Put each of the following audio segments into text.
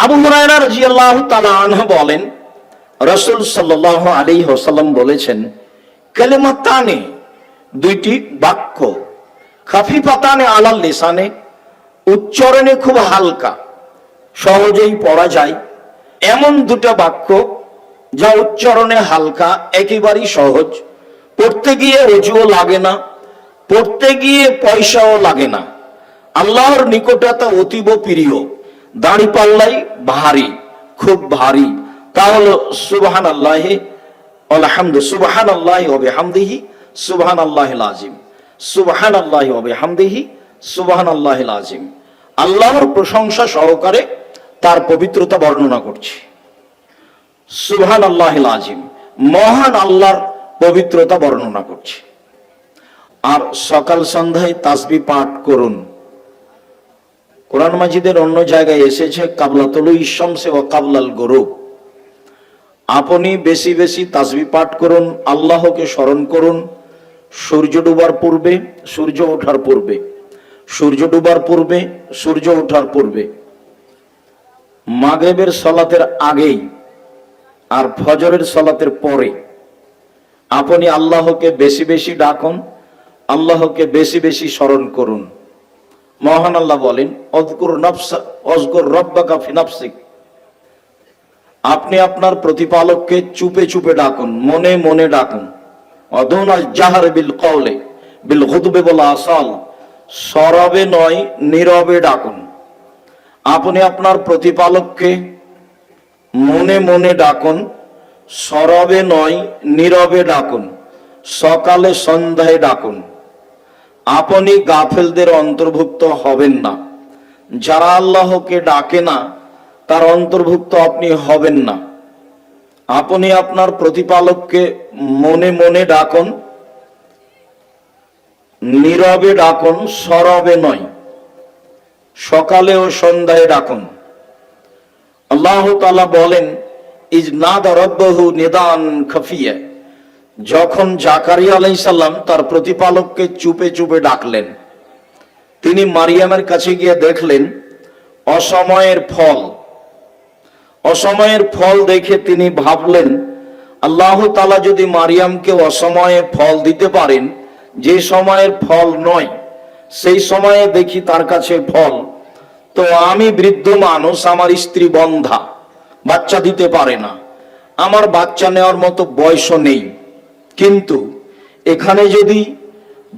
আবু হুরায়রা রাদিয়াল্লাহু তাআলা আনহু বলেন, রাসূল সাল্লাল্লাহু আলাইহি ওয়াসাল্লাম বলেছেন, কালিমাতানে, দুইটি বাক্য, খাফিফাতানে আলাল লিসানে, উচ্চারণে খুব হালকা, সহজেই পড়া যায় এমন দুটো বাক্য যা উচ্চারণে হালকা, একেবারেই সহজ, পড়তে গিয়ে রুজুও লাগে না, পড়তে গিয়ে পয়সাও লাগে না, আল্লাহর নিকটে তা অতীব প্রিয়, দাড়ি পাল্লাই ভারী, খুব ভারী, তা হলো সুবহানাল্লাহি আলহামদু সুবহানাল্লাহি ওয়া বিহামদিহি সুবহানাল্লাহিল আযীম, সুবহানাল্লাহি ওয়া বিহামদিহি সুবহানাল্লাহিল আযীম। আল্লাহর প্রশংসা সহকারে তার পবিত্রতা বর্ণনা করছি। সুবহানাল্লাহিল আযীম, মহান আল্লাহর পবিত্রতা বর্ণনা করছি। আর সকাল সন্ধ্যায় তাসবিহ পাঠ করুন। কোরআন মাজিদের অন্য জায়গায় এসেছে কাবলা তুলুই শামসি ওয়া কাবলাল গুরুব। আপনি বেশি বেশি তাসবিহ পাঠ করুন, আল্লাহকে স্মরণ করুন, সূর্য ডুবার পূর্বে, সূর্য ওঠার পূর্বে, সূর্য ডুবার পূর্বে, সূর্য ওঠার পূর্বে, মাগরিবের সালাতের আগেই আর ফজরের সালাতের পরে আপনি আল্লাহকে বেশি বেশি ডাকুন, আল্লাহকে বেশি বেশি স্মরণ করুন। মহান আল্লাহ বলেন, অযকুর রাব্বাকা ফি নাফসিক, আপনি আপনার প্রতিপালককে চুপে চুপে ডাকুন, মনে মনে ডাকুন। অদুনাল জাহর বিল কওলি বিল গুদবি ওয়াল আসাল, সরবে নয় নীরবে ডাকুন। আপনি আপনার প্রতিপালককে মনে মনে ডাকুন, সরবে নয় নীরবে ডাকুন, সকালে সন্ধ্যায় ডাকুন। আপনি গাফেলদের অন্তর্ভুক্ত হবেন না, যারা আল্লাহকে ডাকে না তার অন্তর্ভুক্ত আপনি হবেন না। আপনি আপনার প্রতিপালককে মনে মনে ডাকুন, নীরবে ডাকুন, সরবে নয়, সকালে ও সন্ধ্যায় ডাকুন। আল্লাহ তাআলা বলেন, ইজ নাদা রাব্বাহু নিদান খাফিয়া, যখন জাকারিয়া আলাইহিস সালাম তার প্রতিপালককে চুপে চুপে ডাকলেন, তিনি মারিয়ামের কাছে গিয়ে দেখলেন অসময়ের ফল। অসময়ের ফল দেখে তিনি ভাবলেন, আল্লাহ তাআলা যদি মারিয়ামকে অসময়ে ফল দিতে পারেন, যে সময়ের ফল নয় সেই সময়ে দেখি তার কাছে ফল, তো আমি বৃদ্ধ মানুষ, আমার স্ত্রী বন্ধা, বাচ্চা দিতে পারে না, আমার বাচ্চা নেওয়ার মতো বয়সও নেই, কিন্তু এখানে যদি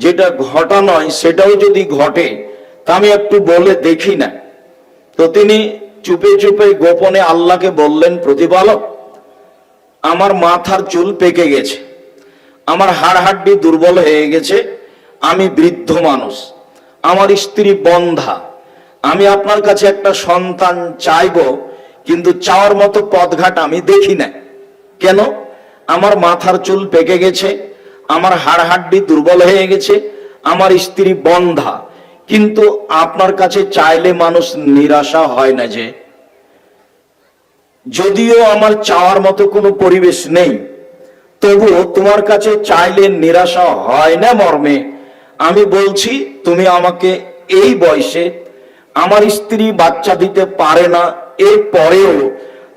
যেটা ঘটা নয় সেটাও যদি ঘটে তা আমি একটু বলে দেখি না। তো তিনি চুপে চুপে গোপনে আল্লাহকে বললেন, প্রতিপালক, আমার মাথার চুল পেকে গেছে, আমার হাড় হাড্ডি দুর্বল হয়ে গেছে, আমি বৃদ্ধ মানুষ, আমার স্ত্রী বন্ধা, আমি আপনার কাছে একটা সন্তান চাইবো, কিন্তু চাওয়ার মতো পথঘাট আমি দেখি না। কেন? আমার মাথার চুল পেকে গেছে, আমার হাড় হাড্ডি দুর্বল হয়ে গেছে, আমার স্ত্রী বন্ধা, কিন্তু আপনার কাছে চাইলে মানুষ নিরাশা হয় না যে? যদিও আমার চাওয়ার মতো কোনো পরিবেশ নেই, তবুও তোমার কাছে চাইলে নিরাশা হয় না মর্মে আমি বলছি, তুমি আমাকে এই বয়সে, আমার স্ত্রী বাচ্চা দিতে পারে না, এর পরেও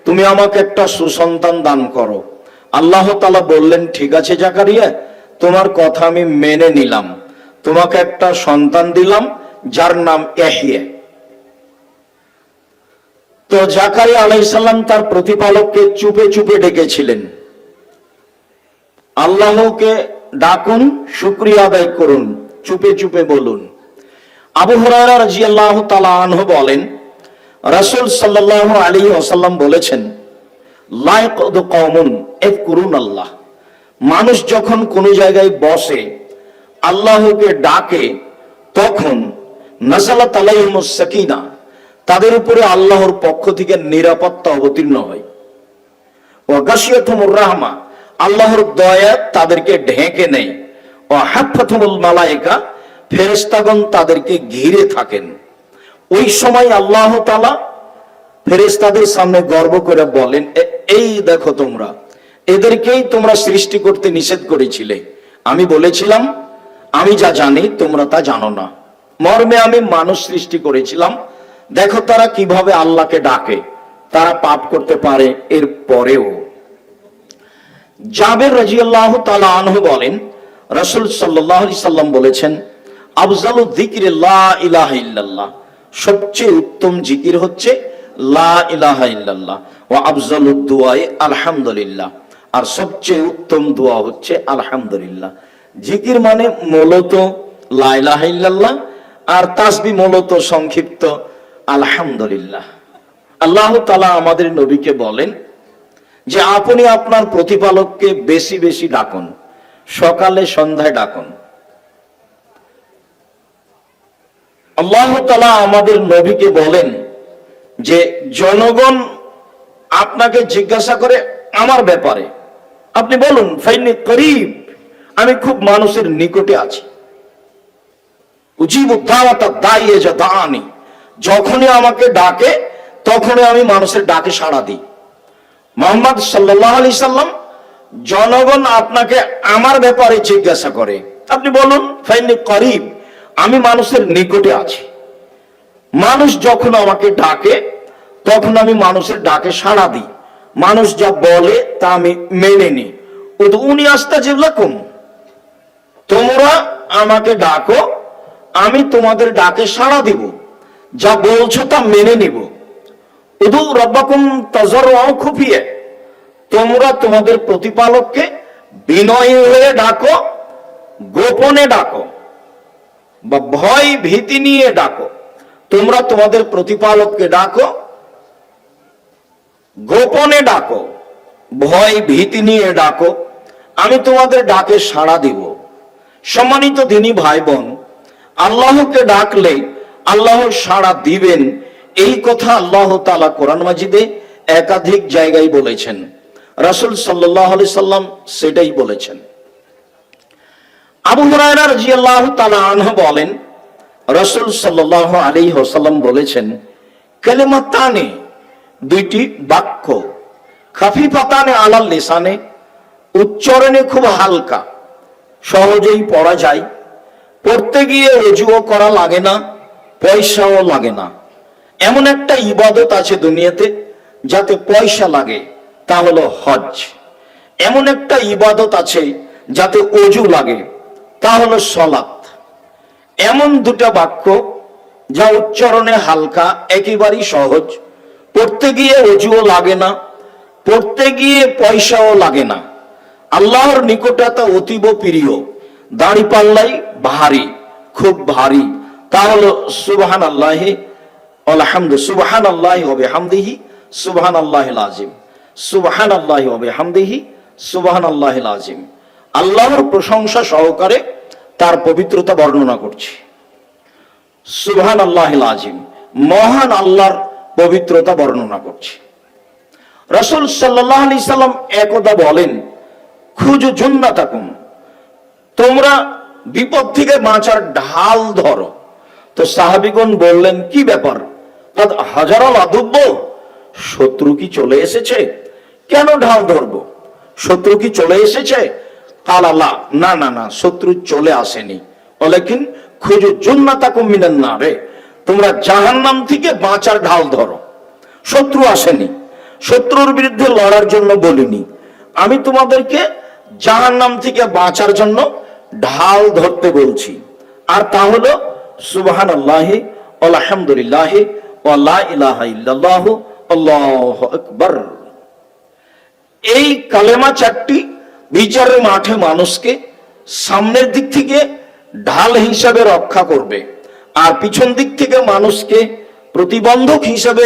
তুমি আমাকে একটা সুসন্তান দান করো। আল্লাহ তাআলা বললেন, ঠিক আছে জাকারিয়া, তোমার কথা আমি মেনে নিলাম, তোমাকে একটা সন্তান দিলাম যার নাম ইয়াহইয়া। তো জাকারিয়া আলাইহিস সালাম তার প্রতিপালককে চুপে চুপে ডেকেছিলেন। আল্লাহকে ডাকুন, শুকরিয়া আদায় করুন, চুপে চুপে বলুন। আবু হুরায়রা রাদিয়াল্লাহু তাআলা আনহু বলেন, রাসূল সাল্লাল্লাহু আলাইহি ওয়াসাল্লাম বলেছেন, লা ইয়াকুদু কওমুন ইয়াযকুরুনাল্লাহ, মানুষ যখন কোনো জায়গায় বসে আল্লাহকে ডাকে তখন নাযালাত আলাইহিমুস সাকিনা, তাদের উপরে আল্লাহর পক্ষ থেকে নিরাপত্তা অবতীর্ণ হয়। ওয়া গাশিয়াতুমুর রাহমা, আল্লাহর দয়া তাদেরকে ঢেকে নেয়। ওয়া হাফাতুমুল মালায়েকা, ফেরেশতাগণ তাদেরকে ঘিরে থাকেন। ওই সময় আল্লাহ তাআলা ফেরেশতাদের সামনে গর্ব করে বলেন, এই দেখো তোমরা, এদেরকেই তোমরা সৃষ্টি করতে নিষেধ করেছিলে। আমি বলেছিলাম আমি যা জানি তোমরা তা জানো না, মর্মে আমি মানুষ সৃষ্টি করেছিলাম, দেখো তারা কিভাবে আল্লাহকে ডাকে, তারা পাপ করতে পারে এর পরেও। জাবের রাদিয়াল্লাহু তাআলা আনহু বলেন, রাসূল সাল্লাল্লাহু আলাইহি সাল্লাম বলেছেন, আফজালু যিকরি লা ইলাহা ইল্লাল্লাহ, সবচেয়ে উত্তম জিকির হচ্ছে লা ইলাহা ইল্লাল্লাহ, ওয়া আফজালুদ দুআই আলহামদুলিল্লাহ, আর সবচেয়ে উত্তম দোয়া হচ্ছে আলহামদুলিল্লাহ। জিকির মানে মূলত লা ইলাহা ইল্লাল্লাহ, আর তাসবিহ মূলত সংক্ষিপ্ত আলহামদুলিল্লাহ। আল্লাহ তাআলা আমাদের নবীকে বলেন যে আপনি আপনার প্রতিপালককে বেশি বেশি ডাকুন, সকালে সন্ধ্যায় ডাকুন। আল্লাহ তাআলা আমাদের নবীকে বলেন যে জনগণ আপনাকে জিজ্ঞাসা করে আমার ব্যাপারে, আপনি বলুন ফাইন্নী করিব, আমি খুব মানুষের নিকটে আছি। উজিবু দাওয়াতা দাঈ ইযা দাআনি, যখনই আমাকে ডাকে তখনই আমি মানুষের ডাকে সাড়া দিই। মুহাম্মদ সাল্লাল্লাহু আলাইহি সাল্লাম, জনগণ আপনাকে আমার ব্যাপারে জিজ্ঞাসা করে, আপনি বলুন ফাইন্নী করিব, আমি মানুষের নিকটে আছি। মানুষ যখন আমাকে ডাকে তখন আমি মানুষের ডাকে সাড়া দিই, মানুষ যা বলে তা আমি মেনে নিই। উদউনি আস্তাজিব লাকুম, তোমরা আমাকে ডাকো, আমি তোমাদের ডাকে সাড়া দিব, যা বলছো তা মেনে নিব। উদু রাব্বাকুম তাজাররুআন খুফিয়া, তোমরা তোমাদের প্রতিপালককে বিনয়ী হয়ে ডাকো, গোপনে ডাকো বা ভয় ভীতি নিয়ে ডাকো। তোমরা তোমাদের প্রতিপালককে ডাকো, গোপনে ডাকো, ভয় ভীতি নিয়ে ডাকো, আমি তোমাদের ডাকে সাড়া দিব। সম্মানিত দিনী ভাই বোন, আল্লাহকে ডাকলে আল্লাহ সাড়া দিবেন, এই কথা আল্লাহ তাআলা কোরআন মাজিদে একাধিক জায়গায় বলেছেন। রাসূল সাল্লাল্লাহু আলাইহি সাল্লাম সেটাই বলেছেন। আবু হুরায়রা রাদিয়াল্লাহু তাআলা আনহু বলেন, রাসূল সাল্লাল্লাহু আলাইহি ওয়াসাল্লাম বলেছেন, কালিমাতানে, দুইটি বাক্য, খাফিফাতানে আলাল লিসানে, উচ্চারণে খুব হালকা, সহজেই পড়া যায়, পড়তে গিয়ে ওযুও করা লাগে না, পয়সাও লাগে না। এমন একটা ইবাদত আছে দুনিয়াতে যাতে পয়সা লাগে, তা হলো হজ। এমন একটা ইবাদত আছে যাতে ওযু লাগে, তা হলো সালাত। এমন দুটো বাক্য যা উচ্চারণে হালকা, একেবারেই সহজ, পড়তে গিয়ে ওযুও লাগে না, পড়তে গিয়ে পয়সাও লাগে না, আল্লাহর নিকটে তা অতীব প্রিয়, দাড়ি পাল্লাই ভারী, খুব ভারী, তা হলো সুবহানাল্লাহি আলহামদু, সুবহানাল্লাহি ওয়া বিহামদিহি সুবহানাল্লাহিল আযীম, সুবহানাল্লাহি ওয়া বিহামদিহি সুবহানাল্লাহিল আযীম। আল্লাহর প্রশংসা সহকারে তার পবিত্রতা বর্ণনা করছি। সুবহানাল্লাহিল আযীম, মহান আল্লাহর পবিত্রতা বর্ণনা করছি। রাসূল সাল্লাল্লাহু আলাইহি সাল্লাম একদা বলেন, খুজু জুন্নাতাকুম, তোমরা বিপদ থেকে বাঁচার ঢাল ধরো। তো সাহাবীগণ বললেন, কি ব্যাপার? কাদ হাজারাল আদুব্ব, শত্রু কি চলে এসেছে? কেন ঢাল ধরবো? শত্রু কি চলে এসেছে? কালালা, না না না, শত্রু চলে আসেনি। ওয়ালাকিন খুজু জুন্নাতাকুম মিনান নারে, তোমরা জাহান্নাম থেকে বাঁচার ঢাল ধরো। শত্রু আসেনি, শত্রুর বিরুদ্ধে লড়ার জন্য বলিনি, আমি তোমাদেরকে জাহান্নাম থেকে বাঁচার জন্য ঢাল ধরতে বলছি। আর তা হলো সুবহানাল্লাহি আলহামদুলিল্লাহি ওয়া লা ইলাহা ইল্লাল্লাহু আল্লাহু আকবার। এই কালেমা চারটি বিচারের মাঠে মানুষকে সামনের দিক থেকে ঢাল হিসাবে রক্ষা করবে, আর পিছন দিক থেকে মানুষকে প্রতিবন্ধক হিসাবে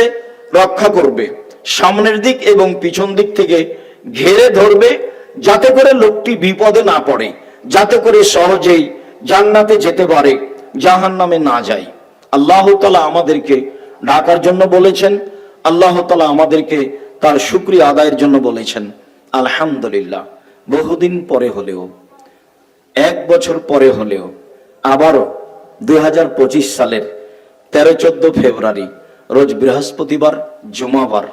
রক্ষা করবে। সামনের দিক এবং পিছন দিক থেকে ঘেরে ধরবে, যাতে করে লোকটি বিপদে না পড়ে, যাতে করে সহজেই জান্নাতে যেতে পারে, জাহান্নামে না যায়। আল্লাহ তাআলা আমাদেরকে ডাকার জন্য বলেছেন, আল্লাহ তাআলা আমাদেরকে তার শুকরিয়া আদায়ের জন্য বলেছেন। আলহামদুলিল্লাহ, বহুদিন পরে হলেও, 1 বছর পরে হলেও, আবারও 2025 সালের 13-14 ফেব্রুয়ারি রোজ বৃহস্পতিবার, জুমাবার,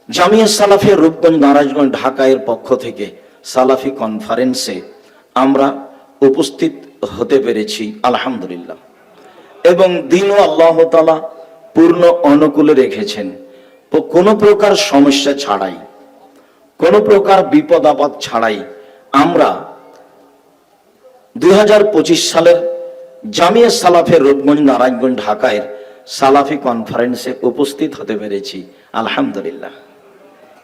জামিয়া সালাফিয়া রূপগঞ্জ নারায়ণগঞ্জ ঢাকা এর পক্ষ থেকে সালাফি কনফারেন্সে আমরা উপস্থিত হতে পেরেছি আলহামদুলিল্লাহ। এবং দিনও আল্লাহ তাআলা পূর্ণ অনুকূলে রেখেছেন। কোনো প্রকার সমস্যা ছাড়াই, কোনো প্রকার বিপদ আপদ ছাড়াই আমরা 2025 সালের জামিয়া সালাফের রূপগঞ্জ নারায়ণগঞ্জ ঢাকায় সালাফি কনফারেন্সে উপস্থিত হতে পেরেছি। আলহামদুলিল্লাহ।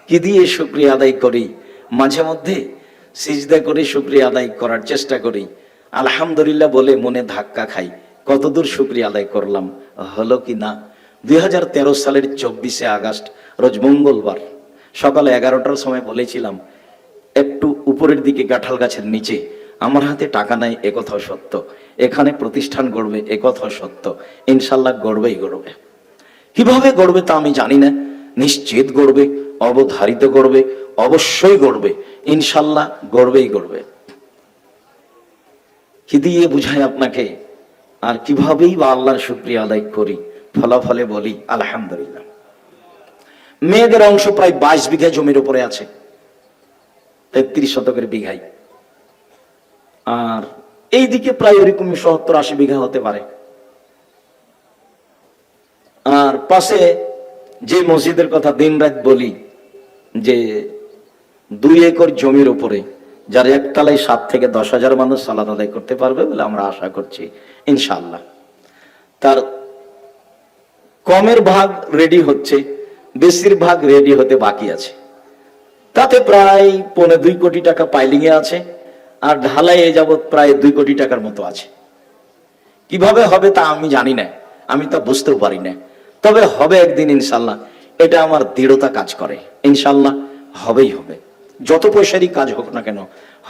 কি দিয়ে শুকরিয়া আদায় করি? মাঝে মধ্যে সিজদা করে শুকরিয়া আদায় করার চেষ্টা করি, আলহামদুলিল্লাহ বলে মনে ধাক্কা খাই, কতদূর শুকরিয়া আদায় করলাম, হলো কি না। 2013 সালের 24শে আগস্ট রোজ মঙ্গলবার সকালে 11টার সময় বলেছিলাম, একটু উপরের দিকে কাঁঠাল গাছের নিচে আমার হাতে টাকা নাই একথাও সত্য, এখানে প্রতিষ্ঠান গড়বে একথাও সত্য, ইনশাল্লাহ গড়বেই গড়বে। কিভাবে গড়বে তা আমি জানি না, নিশ্চিত গড়বে, অবধারিত গড়বে, অবশ্যই গড়বে, ইনশাল্লাহ গড়বেই গড়বে। কি দিয়ে বুঝাই আপনাকে, আর কিভাবেই বা আল্লাহর শুকরিয়া আদায় করি? ফলাফলে বলি আলহামদুলিল্লাহ। মেয়েদের অংশ প্রায় 22 বিঘা জমির উপরে আছে, 33 শতকের বিঘাই, আর এইদিকে প্রায় ওরকম 70-80 বিঘা হতে পারে। আর পাশে যে মসজিদের কথা দিন রাত বলি, যে 2 একর জমির উপরে, যার একতলায় 7 থেকে 10,000 মানুষ সালাত আদায় করতে পারবে বলে আমরা আশা করছি ইনশাআল্লাহ। তার কমের ভাগ রেডি হচ্ছে, বেশিরভাগ রেডি হতে বাকি আছে। তাতে প্রায় 2.25 কোটি টাকা পাইলিং এ আছে, আর ঢালাই যাবৎ প্রায় 2 কোটি টাকার মতো আছে। কিভাবে হবে তা আমি জানি না, আমি তা বুঝতেও পারি না, তবে হবে একদিন ইনশাল্লাহ। এটা আমার দৃঢ়তা কাজ করে, ইনশাল্লাহ হবেই হবে, যত পয়সারই কাজ হোক না কেন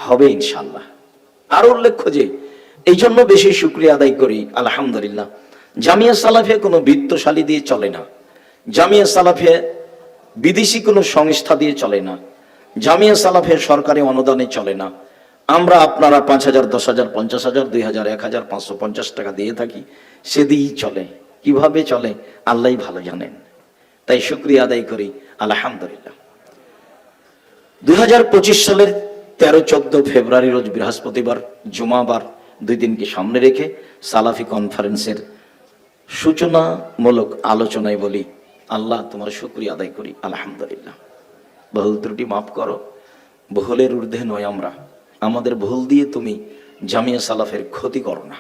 হবে ইনশাল্লাহ। আর উল্লেখ্য যে এই জন্য বেশি শুকরিয়া আদায় করি আলহামদুলিল্লাহ, জামিয়া সালাফিয়া কোনো বিত্তশালী দিয়ে চলে না, জামিয়া সালাফিয়া বিদেশি কোনো সংস্থা দিয়ে চলে না, জামিয়া সালাফিয়া সরকারি অনুদানে চলে না। আমরা আপনারা 5,000, 10,000, 50,000, 2,000, 1,000, 550 টাকা দিয়ে থাকি, সে দিয়েই চলে। কিভাবে চলে আল্লাহই ভালো জানেন, তাই শুকরিয়া আদায় করি আলহামদুলিল্লাহ। 2025 সালের 13-14 ফেব্রুয়ারি রোজ বৃহস্পতিবার জুমাবার, 2 দিনকে সামনে রেখে সালাফি কনফারেন্সের সূচনামূলক আলোচনায় বলি আল্লাহ তোমার শুকরিয়া আদায় করি আলহামদুলিল্লাহ। ভুল ত্রুটি মাফ করো, ভুলের ঊর্ধ্বে নয় আমরা, আমাদের ভুল দিয়ে তুমি জামিয়া সালাফের ক্ষতি করো না।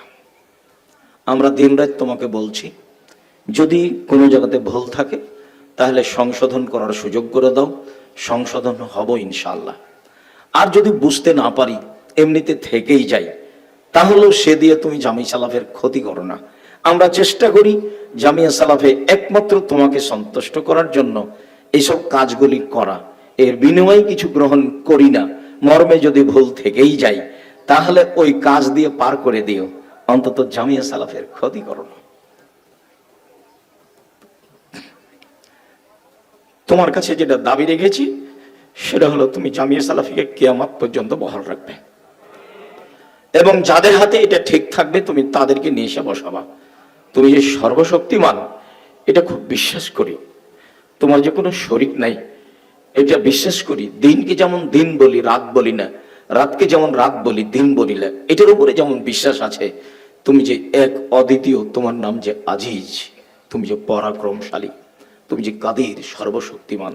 আমরা দিনরাত তোমাকে বলছি, যদি কোনো জায়গাতে ভুল থাকে তাহলে সংশোধন করার সুযোগ করে দাও, সংশোধন হব ইনশাআল্লাহ। আর যদি বুঝতে না পারি, এমনিতে থেকেই যাই, তাহলেও সে দিয়ে তুমি জামিয়া সালাফের ক্ষতি করো না। আমরা চেষ্টা করি জামিয়া সালাফে একমাত্র তোমাকে সন্তুষ্ট করার জন্য এইসব কাজগুলি করা, এর বিনিময়ে কিছু গ্রহণ করি না। মর্মে যদি ভুল থেকেই যাই তাহলে ওই কাজ দিয়ে পার করে দিও, অন্তত জামিয়া সালাফের ক্ষতি করো না। তোমার কাছে যেটা দাবি রেখেছি সেটা হলো তুমি জামিয়া সালাফিকে কিয়ামত পর্যন্ত বহাল রাখবে, এবং যাদের হাতে এটা ঠিক থাকবে তুমি তাদেরকে নিয়ে এসে বসাবা। তুমি যে সর্বশক্তিমান এটা খুব বিশ্বাস করি, তোমার যে কোনো শরীক নাই এটা বিশ্বাস করি। দিনকে যেমন দিন বলি, রাত বলি না, রাতকে যেমন রাত বলি, দিন বলি না, এটার উপরে যেমন বিশ্বাস আছে তুমি যে এক অদ্বিতীয়, তোমার নাম যে আজিজ, তুমি যে পরাক্রমশালী, তুমি যে কাদির সর্বশক্তিমান,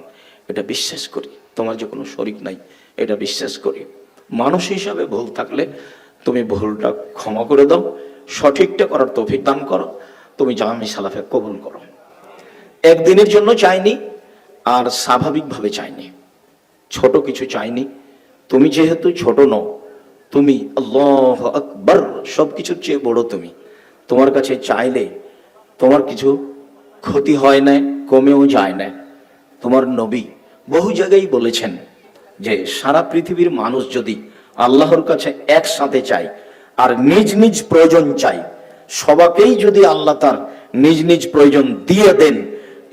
এটা বিশ্বাস করি। তোমার যে কোনো শরীক নাই এটা বিশ্বাস করি। মানুষ হিসাবে ভুল থাকলে তুমি ভুলটা ক্ষমা করে দাও, সঠিকটা করার তৌফিক দান করো, তুমি জামিয়া সালাফে কবুল করো। একদিনের জন্য চাইনি, আর স্বাভাবিকভাবে চাইনি, ছোট কিছু চাইনি। তুমি যেহেতু ছোট নও, তুমি আল্লাহু আকবার সবকিছুর চেয়ে বড়, তুমি তোমার কাছে চাইলে তোমার কিছু ক্ষতি হয় না, কমেও যায় না। তোমার নবী বহু জায়গায় বলেছেন যে সারা পৃথিবীর মানুষ যদি আল্লাহর কাছে একসাথে চায় আর নিজ নিজ প্রয়োজন চাই, সবাকেই যদি আল্লাহ তার নিজ নিজ প্রয়োজন দিয়ে দেন,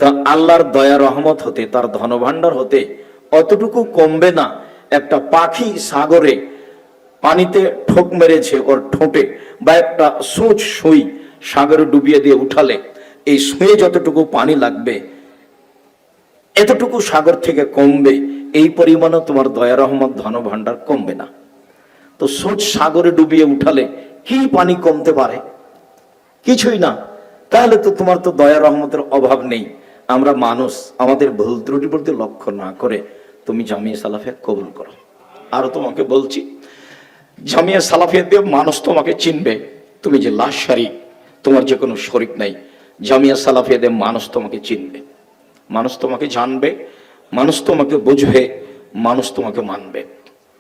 তা আল্লাহর দয়া রহমত হতে, তার ধনভাণ্ডার হতে অতটুকু কমবে না। একটা পাখি সাগরে পানিতে ঠোক মেরেছে ওর ঠোঁটে, বা একটা সূচ সুই সাগরে ডুবিয়ে দিয়ে উঠালে এই সুঁয়ে যতটুকু পানি লাগবে এতটুকু সাগর থেকে কমবে, এই পরিমাণে তোমার দয়া রহমত ধনভাণ্ডার কমবে না। তো সূচ সাগরে ডুবিয়ে উঠালে কি পানি কমতে পারে? কিছুই না। তাহলে তো তোমার তো দয়া রহমতের অভাব নেই, আমরা মানুষ, আমাদের ভুল ত্রুটির প্রতি লক্ষ্য না করে তুমি জামিয়া সালাফিয়া কবুল করো। আরো তোমাকে বলছি, জামিয়া সালাফিয়া দিয়ে মানুষ তোমাকে চিনবে। তুমি যে লাশ শারিক, তোমার যে কোনো শরিক নাই, জামিয়া সালাফিয়া দিয়ে মানুষ তোমাকে চিনবে, মানুষ তোমাকে জানবে, মানুষ তোমাকে বুঝবে, মানুষ তোমাকে মানবে।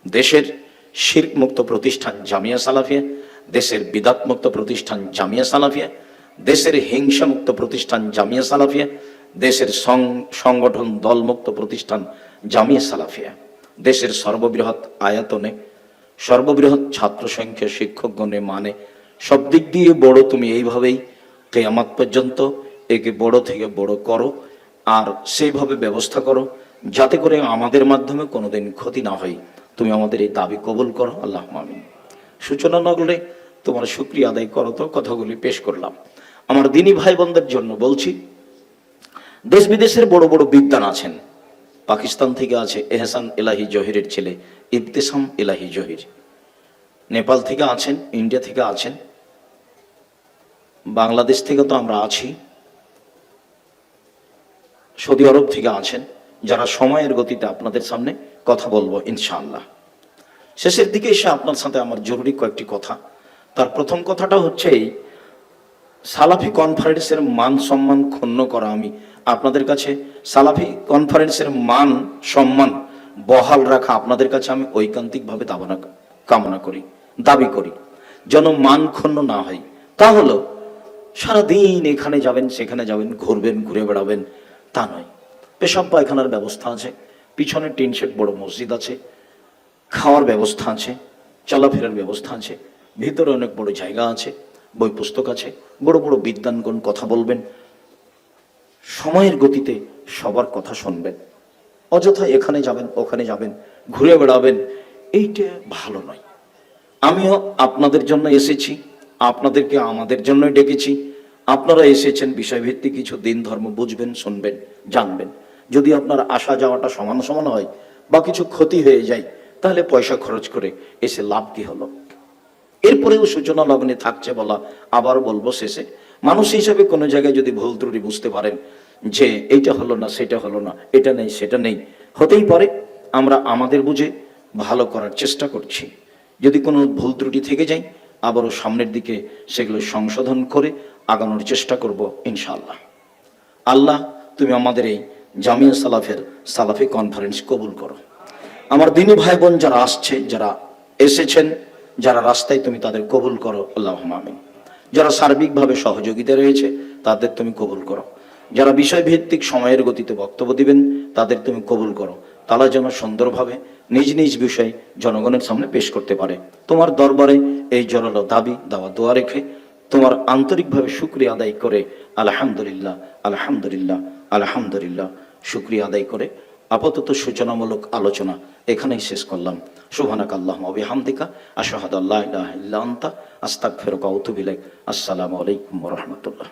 দেশের শিরক মুক্ত প্রতিষ্ঠান জামিয়া সালাফিয়া, দেশের বিদাত মুক্ত প্রতিষ্ঠান জামিয়া সালাফিয়া, দেশের হিংসা মুক্ত প্রতিষ্ঠান জামিয়া সালাফিয়া, দেশের সংগঠন দল মুক্ত প্রতিষ্ঠান জামিয়া সালাফিয়া, দেশের সর্ববৃহৎ আয়তনে, সর্ববৃহৎ ছাত্র সংখ্যা, শিক্ষকগণে, মানে সব দিক দিয়ে বড়। তুমি এইভাবেই কিয়ামত পর্যন্ত একে বড় থেকে বড় করো, আর সেইভাবে ব্যবস্থা করো যাতে করে আমাদের মাধ্যমে কোনোদিন ক্ষতি না হয়। তুমি আমাদের এই দাবি কবুল করো, আল্লাহ আমিন। সূচনা নগরে তোমার শুকরিয়া আদায় করো। তো কথাগুলি পেশ করলাম। আমার দিনী ভাই বোনদের জন্য বলছি, দেশ বিদেশের বড় বড় বিদ্বান আছেন। পাকিস্তান থেকে আছে এহসান এলাহি জহিরের ছেলে ইবতেসাম এলাহি জহির, নেপাল থেকে আছেন, ইন্ডিয়া থেকে আছেন, বাংলাদেশ থেকে তো আমরা আছি, সৌদি আরব থেকে আছেন, যারা সময়ের গতিতে আপনাদের সামনে কথা বলবো ইনশাআল্লাহ। শেষের দিকে এসে আপনার সাথে আমার জরুরি কয়েকটি কথা। তার প্রথম কথাটা হচ্ছে, এই সালাফি কনফারেন্সের মান সম্মান ক্ষুণ্ণ করা। আমি আপনাদের কাছে সালাফি কনফারেন্সের মান সম্মান বহাল রাখা আপনাদের কাছে আমি ঐকান্তিকভাবে কামনা করি, দাবি করি, যেন মান ক্ষুণ্ণ না হয়। তা হলো সারাদিন এখানে যাবেন সেখানে যাবেন, ঘুরবেন, ঘুরে বেড়াবেন, তা নয়। পেশাব পায়খানার ব্যবস্থা আছে, পিছনে টিন শেড বড় মসজিদ আছে, খাওয়ার ব্যবস্থা আছে, চলাফেরার ব্যবস্থা আছে, ভিতরে অনেক বড় জায়গা আছে, বই পুস্তক আছে, বড় বড় বিদ্বানগণ কথা বলবেন। সময়ের গতিতে সবার কথা শুনবেন। অযথা এখানে যাবেন ওখানে যাবেন, ঘুরে বেড়াবেন, এইটা ভালো নয়। আমিও আপনাদের জন্য এসেছি, আপনাদেরকে আমাদের জন্যই ডেকেছি। আপনারা এসেছেন বিষয়ভিত্তিক কিছু দিন ধর্ম বুঝবেন, শুনবেন, জানবেন। যদি আপনার আসা যাওয়াটা সমান সমান হয় বা কিছু ক্ষতি হয়ে যায়, তাহলে পয়সা খরচ করে এসে লাভ কি হলো? এরপরেও সূচনা লগ্নে থাকছে বলা, আবার বলবো শেষে, মানুষ হিসাবে কোনো জায়গায় যদি ভুল ত্রুটি বুঝতে পারেন যে এইটা হলো না, সেটা হলো না, এটা নেই সেটা নেই, হতেই পারে। আমরা আমাদের বুঝে ভালো করার চেষ্টা করছি। যদি কোনো ভুল ত্রুটি থেকে যায়, আবারও সামনের দিকে সেগুলো সংশোধন করে আগানোর চেষ্টা করব ইনশাআল্লাহ। আল্লাহ তুমি আমাদের এই জামিয়া সালাফি কনফারেন্স কবুল করো। আমার দিনী ভাই বোন যারা আসছে, যারা এসেছেন, যারা রাস্তায়, তুমি তাদের কবুল করো, আল্লাহুম্মা আমিন। যারা সার্বিকভাবে সহযোগিতা রয়েছে তাদের তুমি কবুল করো। যারা বিষয়ভিত্তিক সময়ের গতিতে বক্তব্য দিবেন তাদের তুমি কবুল করো। তারা যেন সুন্দরভাবে নিজ নিজ বিষয় জনগণের সামনে পেশ করতে পারে। তোমার দরবারে এই জোরালো দাবি দাওয়া দোয়া রেখে তোমার আন্তরিকভাবে শুকরিয়া আদায় করে আলহামদুলিল্লাহ আলহামদুলিল্লাহ আলহামদুলিল্লাহ শুকরিয়া আদায় করে আপাতত সূচনামূলক আলোচনা এখানেই শেষ করলাম। সুবহানাকা আল্লাহুম্মা ওয়া বিহামদিকা আশহাদু আল্লা ইলাহা ইল্লা আনতা আস্তাগফিরুকা ওয়া আতুবু ইলাইক। আসসালামু আলাইকুম ওয়া রাহমাতুল্লাহ।